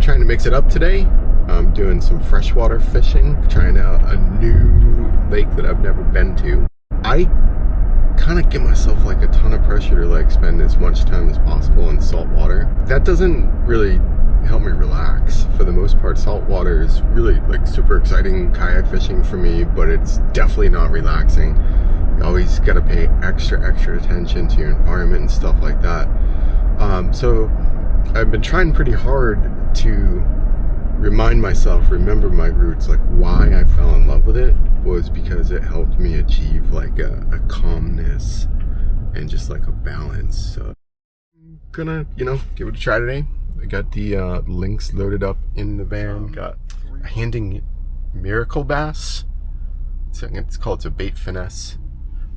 trying to mix it up today. I'm doing some freshwater fishing, trying out a new lake that I've never been to. I kind of give myself like a ton of pressure to like spend as much time as possible in salt water. That doesn't really help me relax. For the most part, salt water is really like super exciting kayak fishing for me, but it's definitely not relaxing. You always got to pay extra attention to your environment and stuff like that. So I've been trying pretty hard to remember my roots, like why I fell in love with it was because it helped me achieve like a calmness and just like a balance. So I'm gonna, give it a try today. I got the Lynx loaded up in the van, got a Handing Miracle Bass. It's called a bait finesse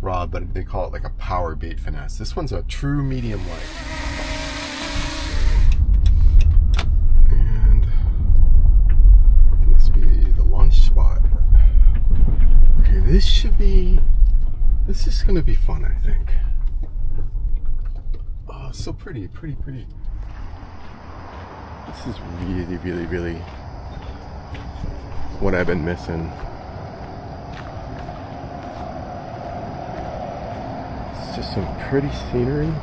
rod, but they call it like a power bait finesse. This one's a true medium light. Spot. Okay, this is gonna be fun, I think. Oh, so pretty. This is really what I've been missing. It's just some pretty scenery.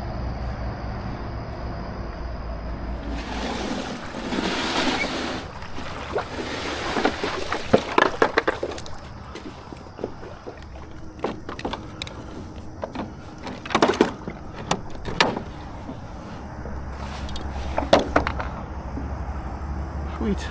Sweet.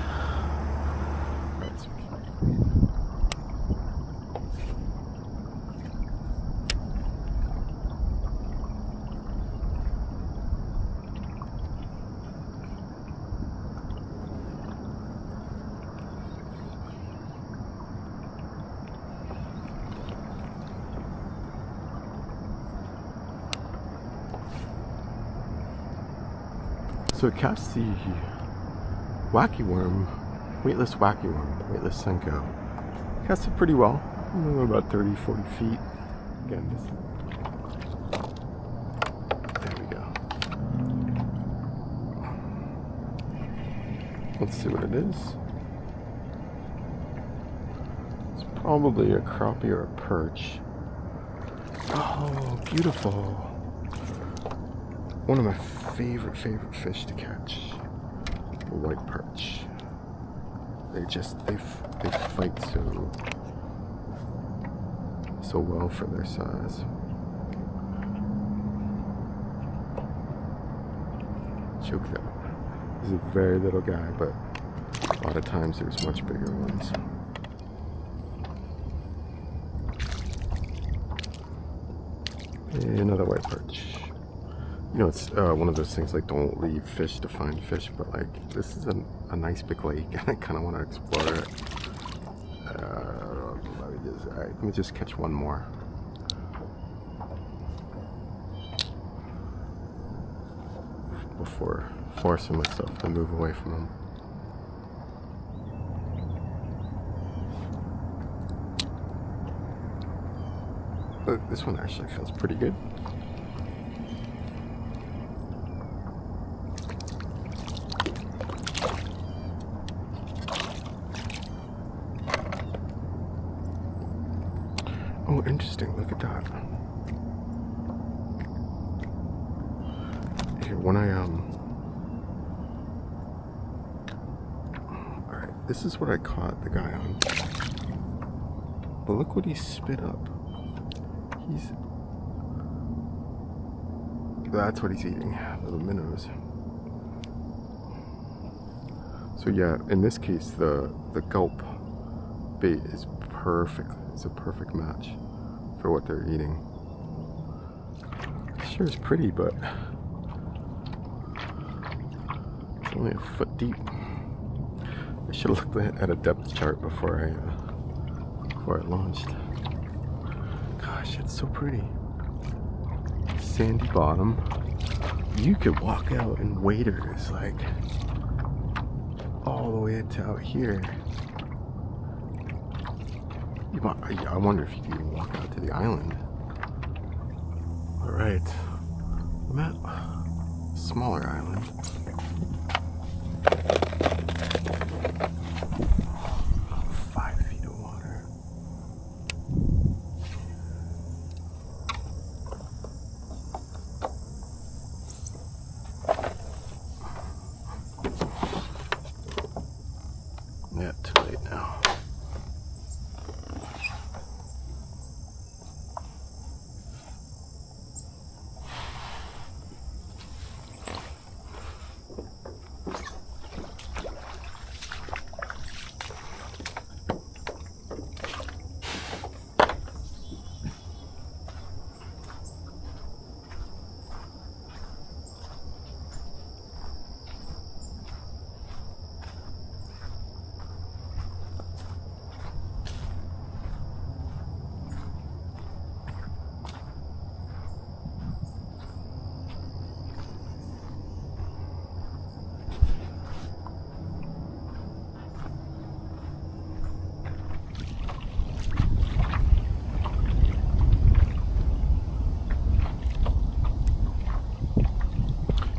So it casts the wacky worm, weightless wacky worm, weightless Senko. Casts it pretty well, about 30-40 feet. Again, there we go. Let's see what it is. It's probably a crappie or a perch. Oh, beautiful. One of my favorite fish to catch. A white perch. They fight so well for their size. Choke that. This is a very little guy, but a lot of times there's much bigger ones. And another white perch. It's one of those things like don't leave fish to find fish, but like this is a nice big lake and I kind of want to explore it. Let me just catch one more. Before forcing myself to move away from them. But this one actually feels pretty good. Oh, interesting. Look at that. Here, when alright, this is what I caught the guy on. But look what he spit up. That's what he's eating. Little minnows. So yeah, in this case, the gulp bait is perfect. It's a perfect match for what they're eating. Sure is pretty, but it's only a foot deep. I should have looked at a depth chart before I launched. Gosh, it's so pretty. Sandy bottom. You could walk out in waders like all the way to out here. I wonder if you can even walk out to the island. Alright. I'm at a smaller island. Yeah, too late now.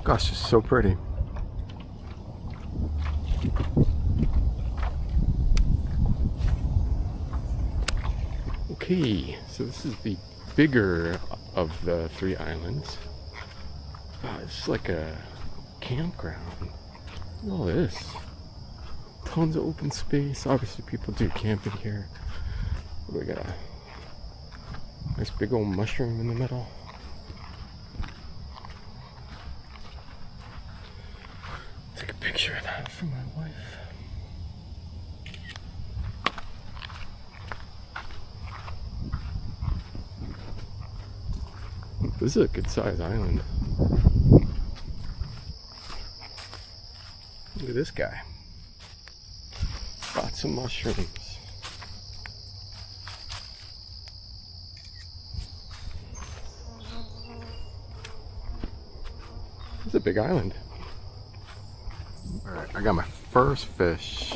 Gosh, it's so pretty. Okay, so this is the bigger of the 3 islands. Wow, it's like a campground. Look at all this. Tons of open space. Obviously people do camping here. We got a nice big old mushroom in the middle. Take a picture of that for my wife. This is a good sized island. Look at this guy. Lots of mushrooms. It's a big island. Alright, I got my first fish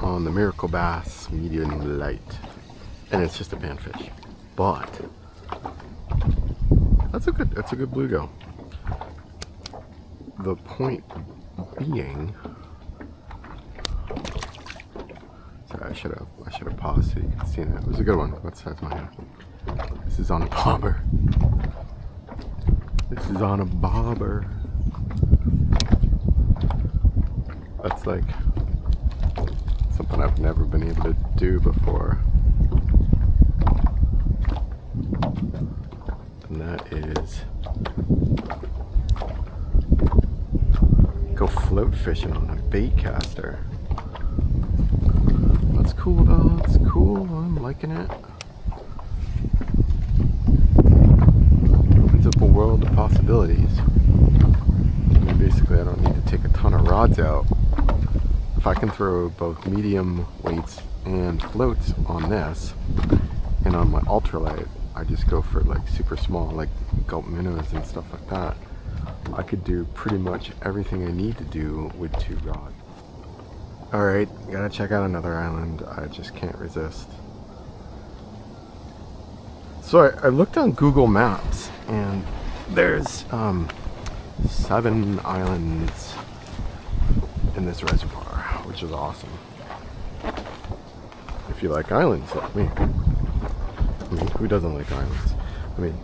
on the Miracle Bass medium light. And it's just a panfish. But that's a good bluegill. The point being, sorry, I should have paused so you could see that. It was a good one. What size am I at? This is on a bobber. This is on a bobber. That's like something I've never been able to do before. And that is go float fishing on a bait caster. That's cool though, it's cool, I'm liking it. Opens up a world of possibilities. I mean, basically I don't need to take a ton of rods out. If I can throw both medium weights and floats on this, and on my ultralight, I just go for like super small, like gulp minnows and stuff like that. I could do pretty much everything I need to do with 2 rods. Alright, gotta check out another island. I just can't resist. So I looked on Google Maps, and there's 7 islands in this reservoir, which is awesome. If you like islands like me. I mean, who doesn't like islands? I mean,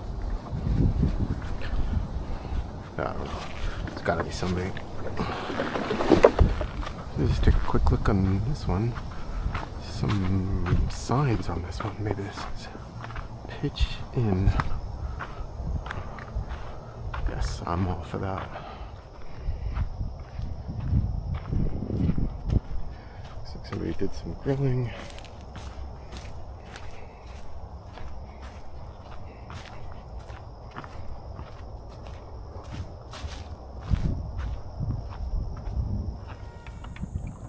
I don't know. It's gotta be somebody. Let's just take a quick look on this one. Some signs on this one. Maybe this is pitch in. Yes, I'm all for that. Looks like somebody did some grilling.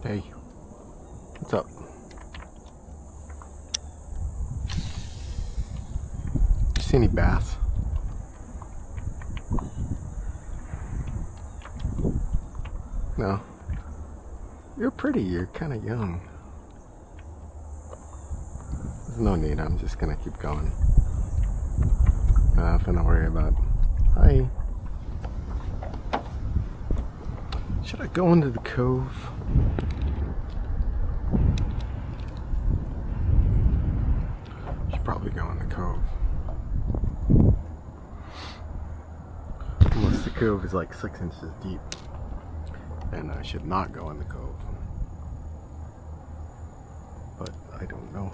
Hey, what's up? Did you see any bass? No. You're pretty, you're kind of young. There's no need, I'm just gonna keep going. Nothing to worry about. Hi. Should I go into the cove? Should probably go in the cove. Unless the cove is like 6 inches deep. And I should not go in the cove. I don't know.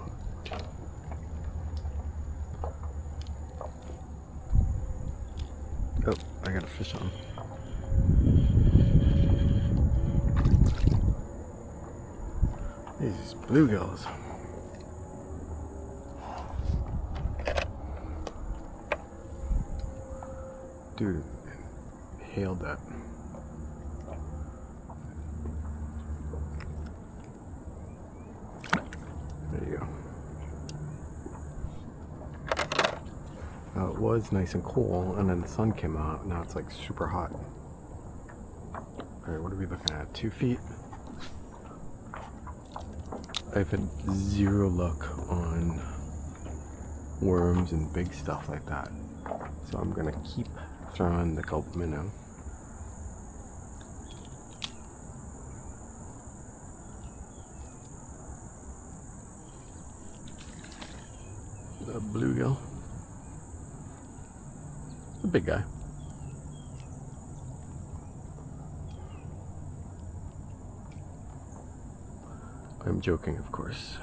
Oh, I got a fish on. These bluegills. Dude, hailed that. There you go. Now it was nice and cool, and then the sun came out. Now it's like super hot. Alright, what are we looking at? 2 feet? I've had zero luck on worms and big stuff like that. So I'm gonna keep throwing the gulp minnow. The bluegill. The big guy. I'm joking, of course.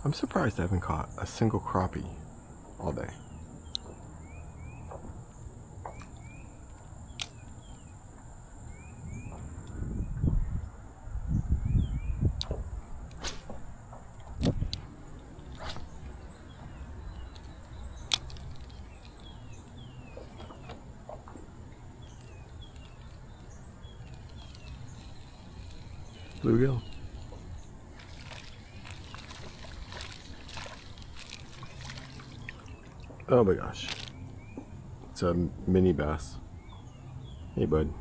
I'm surprised I haven't caught a single crappie all day. Bluegill. Oh my gosh. It's a mini bass. Hey bud.